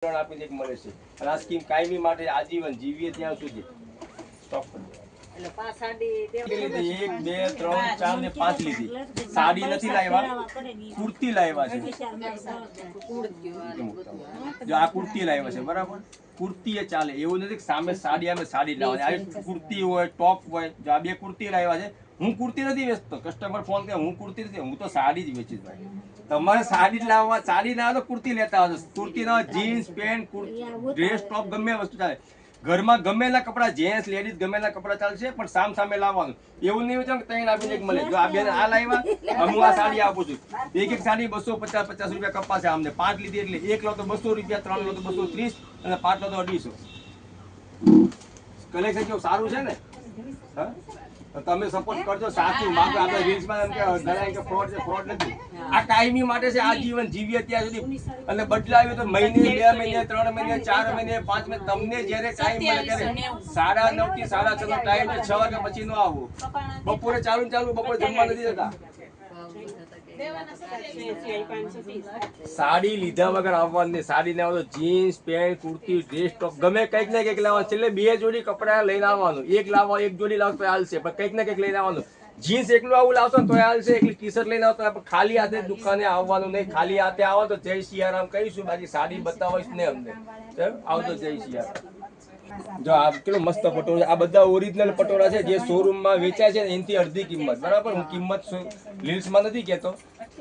આપીને એક મળે છે અને આ સ્કીમ કાયમી માટે આજીવન જીવીએ ત્યાં સુધી સ્ટોપ કરી એટલે પાંચ સાડી દેવાની. 1 2 3 4 ને 5 લીધી. સાડી નથી લાવ્યા, કુર્તી લાવ્યા છે. જો આ કુર્તી લાવ્યા છે બરાબર, કુર્તી એ ચાલે એવું નથી કે સામે સાડી આવે સાડી લાવવાની. આ કુર્તી હોય ટોપ હોય, જો આ બે કુર્તી લાવ્યા છે. હું કુર્તી નથી વેચતો, કસ્ટમર ફોન કરે હું કુર્તી નથી, હું તો સાડી જ વેચીશ ભાઈ. તમારે સાડી લાવવા, સાડી ના તો કુર્તી લેતા આવજો. કુર્તી ના જીન્સ પેન્ટ ડ્રેસ ટોપ ગમે વસ્તુ ચાલે. ઘરમાં ગમેલા કપડા જેન્ટ્સ લેડીઝ ગમેલા કપડા ચાલશે, પણ સામ સામે લાવવાનું. એવું નહીં હોય કે ત્રણ આપીને એક મળે. જો આ બેન આ લાવ્યા, હું આ સાડી આપું છું. એક સાડી 250 રૂપિયા કપાશે અમને. 5 લીધી એટલે 1 લો તો 200 રૂપિયા, 3 લો તો 230 અને 5 લો તો 250. કલેક્શન કેવું સારું છે ને? હા, તમે સપોર્ટ કરજો. સાચું માંગો. આપણે રીલ્સમાં એમ કે ઘણા કે ફ્રોડ છે, ફ્રોડ નથી. આ કાયમી માટે છે, આજીવન જીવીએ ત્યાં સુધી. અને બદલાવ્યું તો મહિને 2 મહિને 3 મહિને 4 મહિને 5 મહિને તમને જ્યારે ટાઈમ મળે ત્યારે 9:30 થી 6:30 ટાઈમ છે. 6 વાગ્યા પછી નો આવું. બપોરે ચાલુ બપોરે જમવા નથી જતા. સાડી લીધા વગર આવવાનું નહીં. સાડી ના આવે તો જીન્સ પેન્ટ કુર્તી ડ્રેસ ટોપ ગમે કંઈક ને કંઈક લાવવાનું. છેલ્લે 2 જોડી કપડા લઈને આવવાનું. એક લાવો, એક જોડી લાવો તો હાલશે, પણ કંઈક ને કંઈક લઈને આવવાનું. જીન્સ એકલું આવું લાવશો તો હાલશે, એકલી ટી શર્ટ લઈને આવતો ખાલી હાથે દુકાને આવવાનું નહીં. ખાલી હાથે આવો તો જય સિયારામ કહીશું, બાકી સાડી બતાવીશ ને અમને આવતો જય સિયારામ. જો આ કેટલો મસ્ત પટોળા, આ બધા ઓરિજિનલ પટોળા છે જે શોરૂમમાં વેચાય છે એનાથી અડધી કિંમત બરાબર. હું કિંમત રીલ્સમાં નથી કહેતો,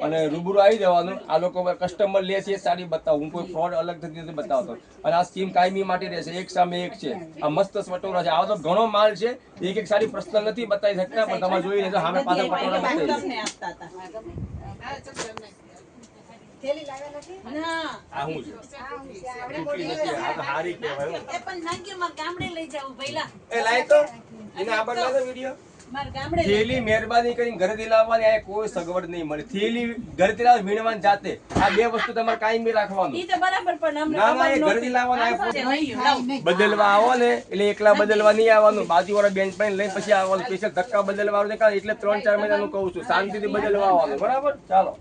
અને રૂબરૂ આવી જવાનું. આ લોકો કસ્ટમર લે છે એ સાડી બતાવું, હું કોઈ ફ્રોડ અલગ નથી બતાવતો. અને આ સ્કીમ કાયમી માટે રહેશે, એક સામે એક છે. આ મસ્ત પટોળા છે, આવો તો ઘણો માલ છે. એક સાડી પર્સનલ નથી બતાવી શકતા, પણ તમે જોઈ લેજો સામે પાછળ પટોળા બતાવી. થેલી લાવ્યા નથી ના આ હું છે ટૂટી નથી. આ તો હારી કહેવાય. એ પણ નાંગી માર ગામડે લઈ જાવ પહેલા. એ લાય તો એને આ બદલાતો વિડિયો માર ગામડે થેલી મહેરબાની કરીને ઘરેથી લાવવાની. આ કોઈ સગવડ નહીં મળે. થેલી ઘરેથી લાવ વીણવાની જાતે. આ બે વસ્તુ તમારે કાયમી રાખવાનું. ઈ તો બરાબર, પણ અમને ના ના, એ ઘરેથી લાવવાનું. બદલવા આવો ને એટલે એકલા બદલવા નહીં આવવાનું. બાજુવાળા બેન પાસે લઈને પછી આવવાનું. સ્પેશિયલ ધક્કા બદલવા આવવાનું. એટલે 3-4 મહિનાનું કહું છું, શાંતિથી બદલવા આવવાનું બરાબર. ચાલો.